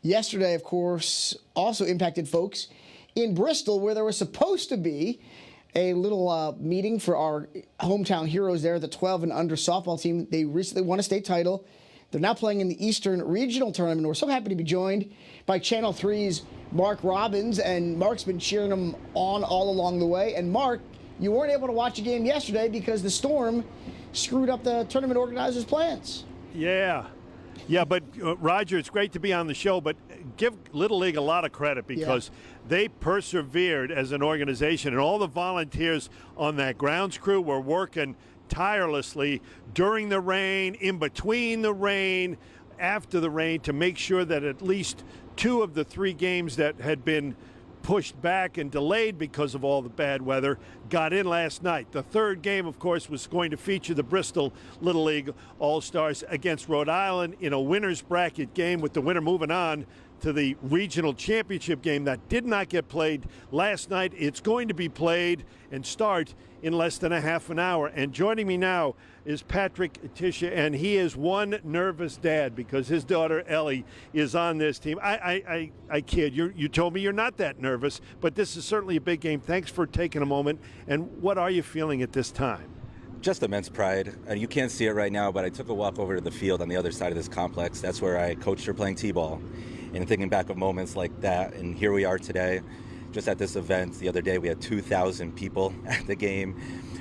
Yesterday, of course, also impacted folks in Bristol, where there was supposed to be a little meeting for our hometown heroes there, the 12 and under softball team. They recently won a state title. They're now playing in the Eastern Regional Tournament. We're so happy to be joined by Channel 3's Mark Robbins, and Mark's been cheering them on all along the way. And Mark, you weren't able to watch a game yesterday because the storm screwed up the tournament organizers' plans. Yeah, but Roger, it's great to be on the show, but give Little League a lot of credit because they persevered as an organization, and all the volunteers on that grounds crew were working tirelessly during the rain, in between the rain, after the rain, to make sure that at least 2 of the 3 games that had been pushed back and delayed because of all the bad weather got in last night. The 3rd game, of course, was going to feature the Bristol Little League All-Stars against Rhode Island in a winner's bracket game, with the winner moving on to the regional championship game that did not get played last night. It's going to be played and start in less than a half an hour. And joining me now is Patrick Tiscia, and he is one nervous dad because his daughter Ellie is on this team. I kid. You told me you're not that nervous, but this is certainly a big game. Thanks for taking a moment. And what are you feeling at this time? Just immense pride. You can't see it right now, but I took a walk over to the field on the other side of this complex. That's where I coached her playing t-ball. And thinking back of moments like that, and here we are today, just at this event. The other day we had 2,000 people at the game.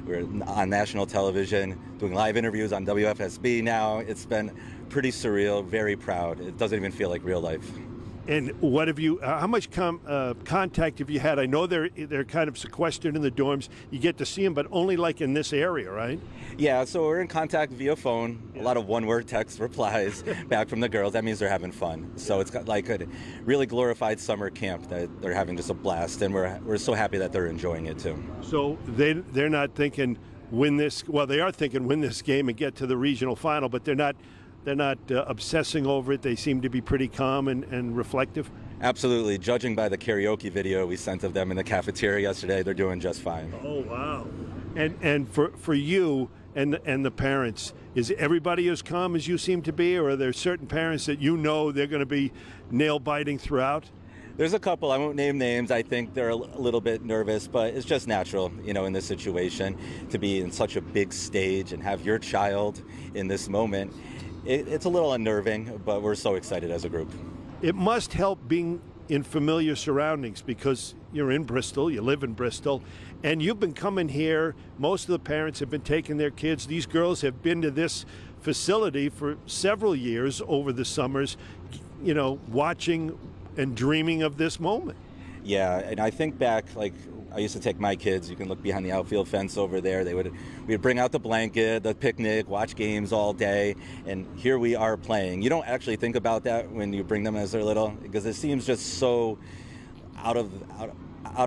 We're on national television, doing live interviews on WFSB now. It's been pretty surreal, very proud. It doesn't even feel like real life. And what have you? How much contact have you had? I know they're kind of sequestered in the dorms. You get to see them, but only like in this area, right? Yeah. So we're in contact via phone. A lot of one-word text replies back from the girls. That means they're having fun. So it's got like a really glorified summer camp that they're having just a blast, and we're so happy that they're enjoying it too. So they're not thinking win this. Well, they are thinking win this game and get to the regional final, but they're not. They're not obsessing over it. They seem to be pretty calm and reflective. Absolutely. Judging by the karaoke video we sent of them in the cafeteria yesterday, they're doing just fine. Oh, wow. And for you and the parents, is everybody as calm as you seem to be, or are there certain parents that you know they're going to be nail-biting throughout? There's a couple. I won't name names. I think they're a little bit nervous, but it's just natural, in this situation, to be in such a big stage and have your child in this moment. It's a little unnerving, but we're so excited as a group. It must help being in familiar surroundings because you're in Bristol, you live in Bristol, and you've been coming here. Most of the parents have been taking their kids. These girls have been to this facility for several years over the summers, watching and dreaming of this moment. Yeah, and I think back, I used to take my kids. You can look behind the outfield fence over there. We'd bring out the blanket, the picnic, watch games all day, and here we are playing. You don't actually think about that when you bring them as they're little, because it seems just so out of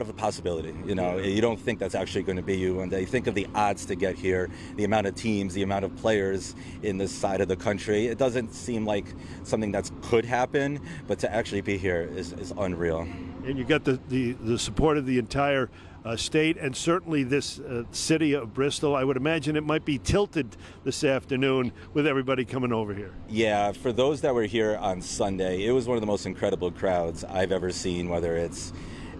the possibility. You don't think that's actually going to be you. And they think of the odds to get here, the amount of teams, the amount of players in this side of the country. It doesn't seem like something that could happen, but to actually be here is unreal. And you got the support of the entire state, and certainly this city of Bristol. I would imagine it might be tilted this afternoon with everybody coming over here. Yeah, for those that were here on Sunday, it was one of the most incredible crowds I've ever seen, whether it's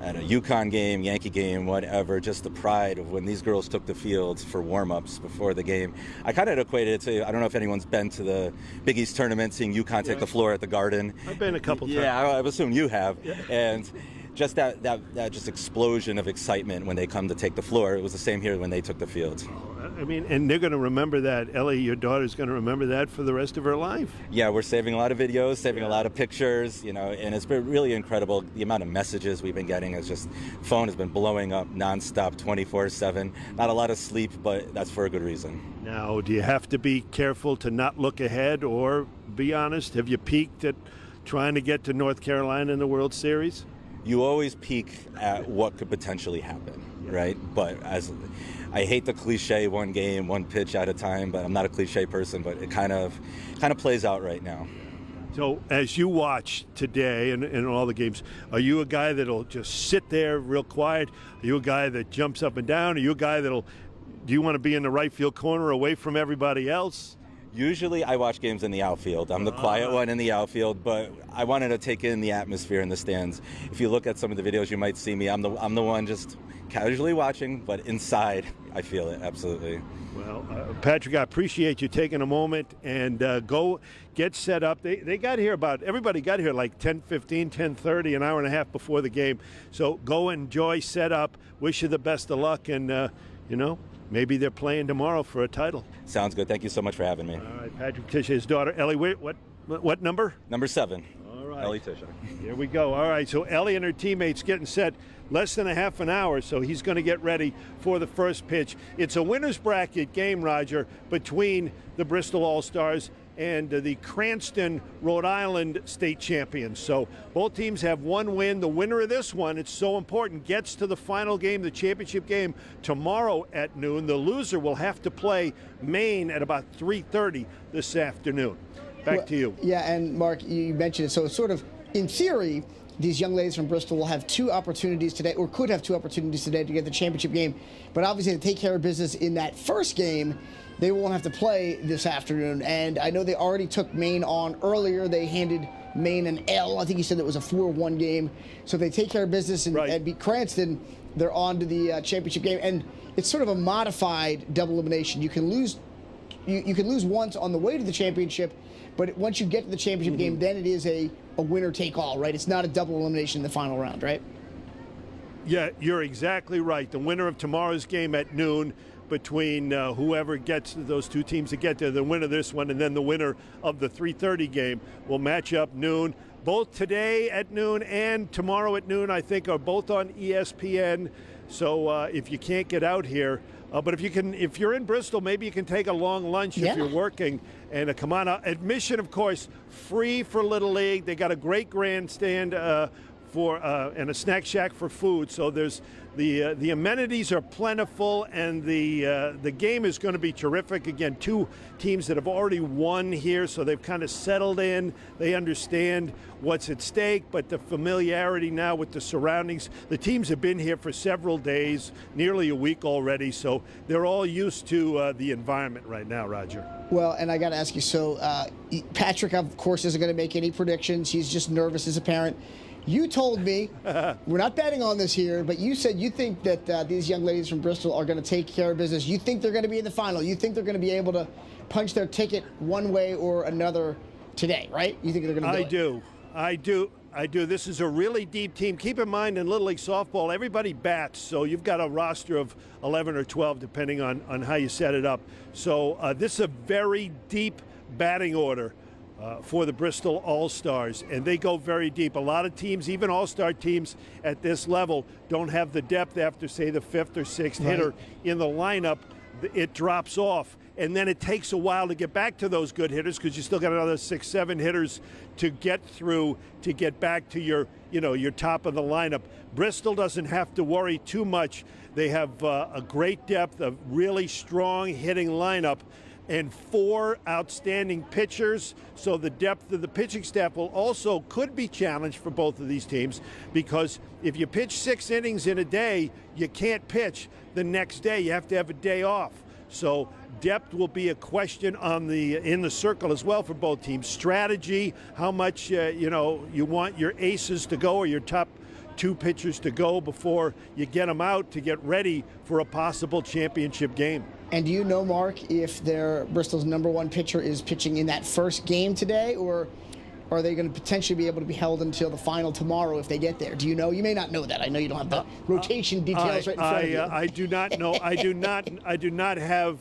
at a UConn game, Yankee game, whatever, just the pride of when these girls took the field for warm-ups before the game. I kind of equated it to, I don't know if anyone's been to the Big East tournament, seeing UConn take the floor at the Garden. I've been a couple times. Yeah, I assume you have. Yeah. And just that just explosion of excitement when they come to take the floor. It was the same here when they took the field. I mean, and they're going to remember that. Ellie, your daughter's going to remember that for the rest of her life. Yeah, we're saving a lot of videos, saving a lot of pictures, and it's been really incredible. The amount of messages we've been getting is just, phone has been blowing up nonstop, 24/7. Not a lot of sleep, but that's for a good reason. Now, do you have to be careful to not look ahead, or be honest? Have you peaked at trying to get to North Carolina in the World Series? You always peak at what could potentially happen, right? But I hate the cliche, one game, one pitch at a time, but I'm not a cliche person, but it kind of plays out right now. So as you watch today and all the games, are you a guy that'll just sit there real quiet? Are you a guy that jumps up and down? Are you a guy do you want to be in the right field corner away from everybody else? Usually I watch games in the outfield. I'm the quiet one in the outfield, but I wanted to take in the atmosphere in the stands. If you look at some of the videos, you might see me. I'm the one just casually watching, but inside I feel it, absolutely. Well, Patrick, I appreciate you taking a moment and go get set up. They got here everybody got here like 10:15, 10:30, an hour and a half before the game. So go enjoy, set up. Wish you the best of luck, and maybe they're playing tomorrow for a title. Sounds good. Thank you so much for having me. All right, Patrick Tiscia, his daughter Ellie. What number? Number 7. All right, Ellie Tiscia. Here we go. All right, so Ellie and her teammates getting set. Less than a half an hour, so he's going to get ready for the first pitch. It's a winner's bracket game, Roger, between the Bristol All-Stars and the Cranston, Rhode Island state champions. So both teams have one win. The winner of this one, it's so important, gets to the final game, the championship game, tomorrow at noon. The loser will have to play Maine at about 3:30 this afternoon. Back to you. Yeah, and Mark, you mentioned it. So it's sort of, in theory, these young ladies from Bristol will have 2 opportunities today, or could have 2 opportunities today to get the championship game. But obviously to take care of business in that first game, they won't have to play this afternoon. And I know they already took Maine on earlier. They handed Maine an L. I think he said it was a 4-1 game. So if they take care of business and beat Cranston, they're on to the championship game. And it's sort of a modified double elimination. You can lose once on the way to the championship, but once you get to the championship game, then it is a winner-take-all, right? It's not a double elimination in the final round, right? Yeah, you're exactly right. The winner of tomorrow's game at noon between whoever gets those 2 teams that get there, the winner of this one, and then the winner of the 3:30 game will match up noon. Both today at noon and tomorrow at noon, I think, are both on ESPN. So if you can't get out here, but if you're in Bristol, maybe you can take a long lunch if you're working and come on out. Admission, of course, free for Little League. They got a great grandstand and a snack shack for food. So there's the amenities are plentiful, and the game is going to be terrific. Again, 2 teams that have already won here, so they've kind of settled in. They understand what's at stake, but the familiarity now with the surroundings. The teams have been here for several days, nearly a week already, so they're all used to the environment right now, Roger. Well, and I got to ask you, so Patrick, of course, isn't going to make any predictions. He's just nervous as a parent. You told me, we're not betting on this here, but you said you think that these young ladies from Bristol are going to take care of business. You think they're going to be in the final. You think they're going to be able to punch their ticket one way or another today, right? You think they're going to do it? I do. This is a really deep team. Keep in mind, in Little League softball, everybody bats, so you've got a roster of 11 or 12, depending on how you set it up. So this is a very deep batting order for the Bristol All-Stars, and they go very deep. A lot of teams, even All-Star teams at this level, don't have the depth after, say, the 5th or 6th hitter in the lineup. It drops off, and then it takes a while to get back to those good hitters because you still got another 6, 7 hitters to get through to get back to your top of the lineup. Bristol doesn't have to worry too much. They have a great depth, a really strong hitting lineup, and 4 outstanding pitchers, so the depth of the pitching staff could be challenged for both of these teams, because if you pitch 6 innings in a day, you can't pitch the next day. You have to have a day off. So depth will be a question in the circle as well for both teams. Strategy, how much you want your aces to go or your top 2 pitchers to go before you get them out to get ready for a possible championship game. And do you know, Mark, if Bristol's number 1 pitcher is pitching in that first game today, or are they going to potentially be able to be held until the final tomorrow if they get there? Do you know? You may not know that. I know you don't have the rotation details right in front of you. I do not know. I do not have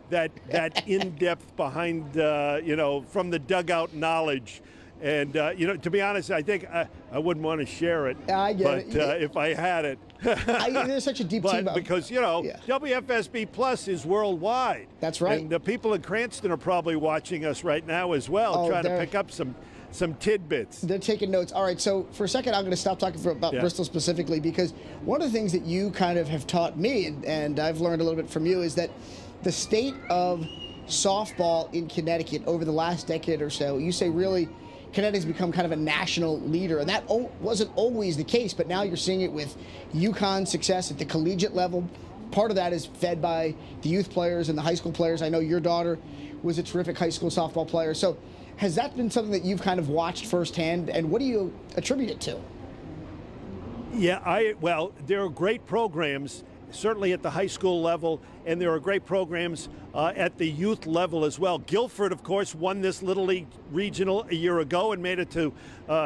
that in-depth behind from the dugout knowledge. And, to be honest, I think I wouldn't want to share it. I get it. If I had it. There's such a deep team. Because, WFSB Plus is worldwide. That's right. And the people in Cranston are probably watching us right now as well, trying to pick up some tidbits. They're taking notes. All right, so for a second, I'm going to stop talking about Bristol specifically, because one of the things that you kind of have taught me, and I've learned a little bit from you, is that the state of softball in Connecticut over the last decade or so, you say really Connecticut's become kind of a national leader, and that wasn't always the case, but now you're seeing it with UConn's success at the collegiate level, part of that is fed by the youth players and the high school players. I know your daughter was a terrific high school softball player. So has that been something that you've kind of watched firsthand, and what do you attribute it to? Yeah, well, there are great programs, certainly at the high school level, and there are great programs at the youth level as well. Guilford, of course, won this Little League Regional a year ago and made it to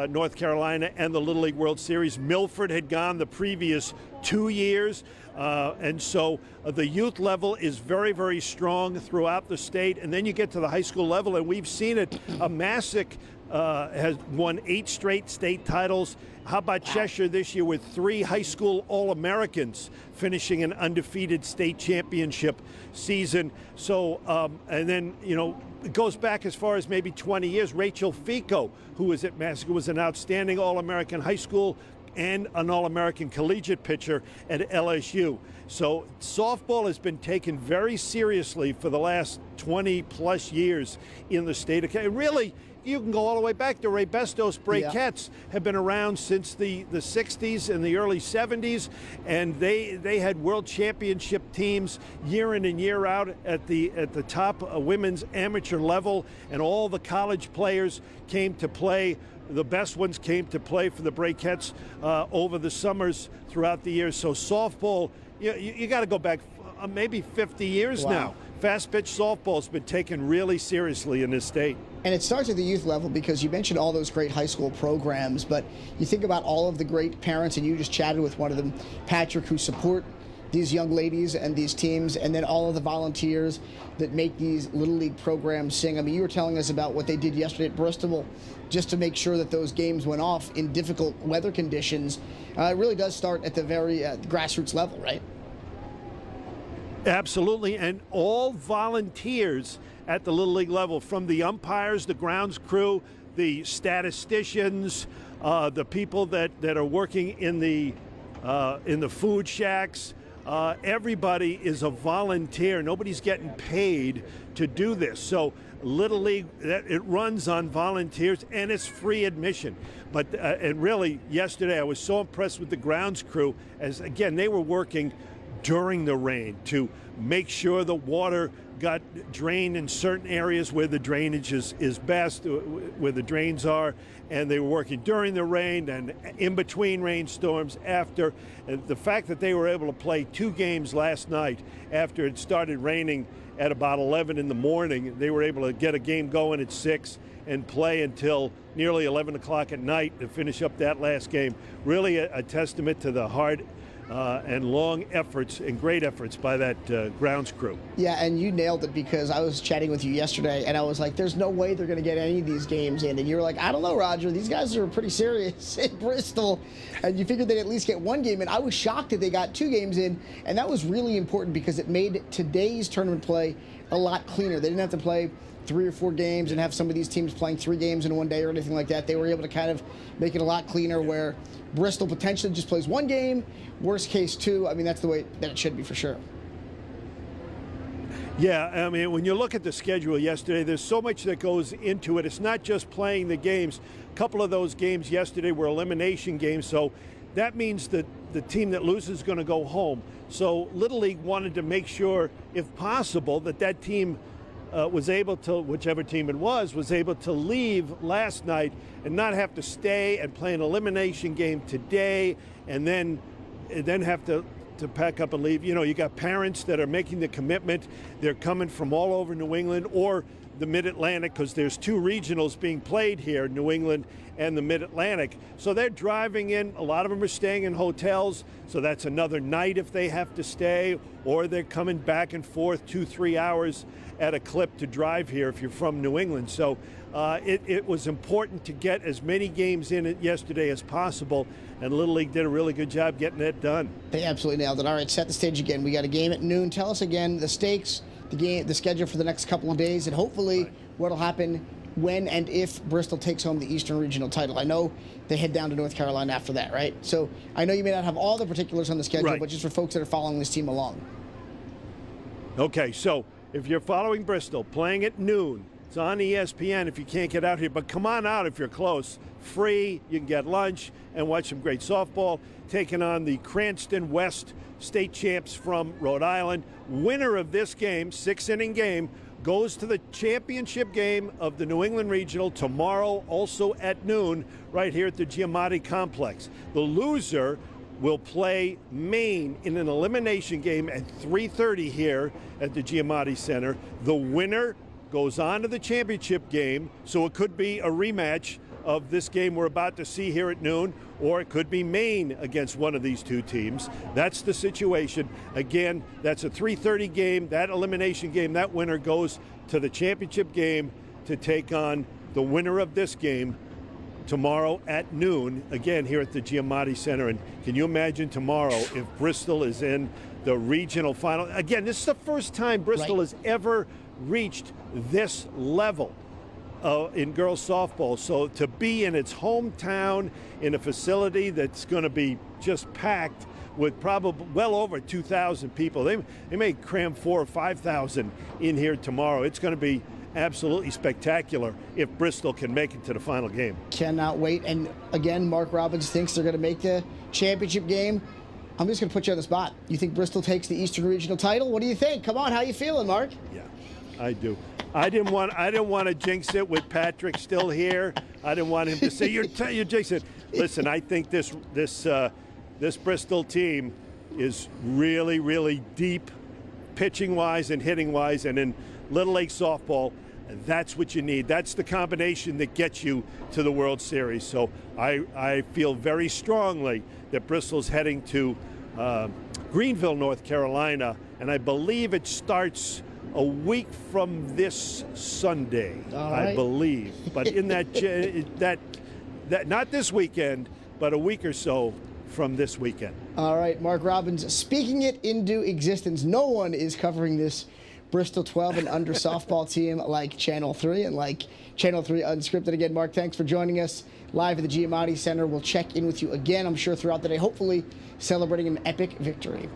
North Carolina and the Little League World Series. Milford had gone the previous 2 years. And so the youth level is very, very strong throughout the state. And then you get to the high school level, and we've seen it. Massac has won 8 straight state titles. How about Cheshire this year with 3 high school All-Americans finishing an undefeated state championship season? So, and then, you know, it goes back as far as maybe 20 years. Rachel Fico, who was at Massac, was an outstanding All-American high school and an All-American collegiate pitcher at LSU. So softball has been taken very seriously for the last 20 plus years in the state of Connecticut. Really, you can go all the way back to Ray Bestos. Brakettes have been around since the 60s and the early 70s, and they had world championship teams year in and year out at the top women's amateur level, and all the college players came to play. The best ones came to play for the Brakettes over the summers throughout the years. So softball, you got to go back maybe 50 years now. Fast pitch softball's been taken really seriously in this state. And it starts at the youth level, because you mentioned all those great high school programs, but you think about all of the great parents, and you just chatted with one of them, Patrick, who support these young ladies and these teams, and then all of the volunteers that make these Little League programs sing. I mean, you were telling us about what they did yesterday at Bristol just to make sure that those games went off in difficult weather conditions. It really does start at the very grassroots level, right? Absolutely, and all volunteers at the Little League level, from the umpires, the grounds crew, the statisticians, the people that are working in the food shacks. Everybody is a volunteer. Nobody's getting paid to do this. So Little League, it runs on volunteers, and it's free admission. But and really, yesterday I was so impressed with the grounds crew, as again they were working during the rain to make sure the water got drained in certain areas where the drainage is best, where the drains are, and they were working during the rain and in between rainstorms after. And the fact that they were able to play 2 games last night after it started raining at about 11 in the morning, they were able to get a game going at 6 and play until nearly 11 o'clock at night to finish up that last game. Really a testament to the hard and long efforts and great efforts by that grounds crew. Yeah, and you nailed it, because I was chatting with you yesterday, and I was like, there's no way they're going to get any of these games in. And you were like, I don't know, Roger. These guys are pretty serious in Bristol. And you figured they'd at least get 1 game in. I was shocked that they got 2 games in, and that was really important because it made today's tournament play a lot cleaner. They didn't have to play 3 or 4 games and have some of these teams playing 3 games in one day or anything like that. They were able to kind of make it a lot cleaner, where Bristol potentially just plays 1 game, worst case 2. I mean, that's the way that it should be for sure. Yeah, I mean, when you look at the schedule yesterday, there's so much that goes into it. It's not just playing the games. A couple of those games yesterday were elimination games, so that means that the team that loses is going to go home. So Little League wanted to make sure, if possible, that team was able to, whichever team it was able to leave last night and not have to stay and play an elimination game today and then have to pack up and leave. You know, you got parents that are making the commitment. They're coming from all over New England or the Mid-Atlantic, because there's 2 regionals being played here, New England and the Mid-Atlantic. So they're driving in. A lot of them are staying in hotels, so that's another night if they have to stay, or they're coming back and forth 2-3 hours at a clip to drive here if you're from New England. So it was important to get as many games in it yesterday as possible, and Little League did a really good job getting that done. They absolutely nailed it. All right, set the stage again. We got a game at noon. Tell us again the stakes, the schedule for the next couple of days, and hopefully what'll happen when and if Bristol takes home the Eastern Regional title. I know they head down to North Carolina after that, right? So I know you may not have all the particulars on the schedule, but just for folks that are following this team along. Okay, so if you're following Bristol, playing at noon It's on ESPN if you can't get out here, but come on out if you're close. Free, you can get lunch and watch some great softball, taking on the Cranston West state champs from Rhode Island. Winner of this game, 6-inning game, goes to the championship game of the New England Regional tomorrow, also at noon, right here at the Giamatti Complex. The loser will play Maine in an elimination game at 3:30 here at the Giamatti Center. The winner goes on to the championship game, so it could be a rematch of this game we're about to see here at noon, or it could be Maine against one of these two teams. That's the situation. Again, that's a 3:30 game, that elimination game. That winner goes to the championship game to take on the winner of this game tomorrow at noon, again here at the Giamatti Center. And can you imagine tomorrow if Bristol is in the regional final? Again, this is the first time Bristol has ever reached this level in girls softball. So to be in its hometown in a facility that's going to be just packed with probably well over 2,000 people. They may cram 4,000 or 5,000 in here tomorrow. It's going to be absolutely spectacular if Bristol can make it to the final game. Cannot wait. And again, Mark Robbins thinks they're going to make the championship game. I'm just going to put you on the spot. You think Bristol takes the Eastern Regional title? What do you think? Come on, how you feeling, Mark? Yeah, I do. I didn't want to jinx it with Patrick still here. I didn't want him to say you're jinxing it. Listen, I think this Bristol team is really, really deep, pitching wise and hitting wise, and in Little League softball, that's what you need. That's the combination that gets you to the World Series. So I feel very strongly that Bristol's heading to Greenville, North Carolina, and I believe it starts a week from this Sunday, I believe. But in that not this weekend, but a week or so from this weekend. All right, Mark Robbins, speaking it into existence. No one is covering this Bristol 12 and under softball team like Channel 3 and like Channel 3 Unscripted. Again, Mark, thanks for joining us live at the Giamatti Center. We'll check in with you again, I'm sure, throughout the day, hopefully celebrating an epic victory.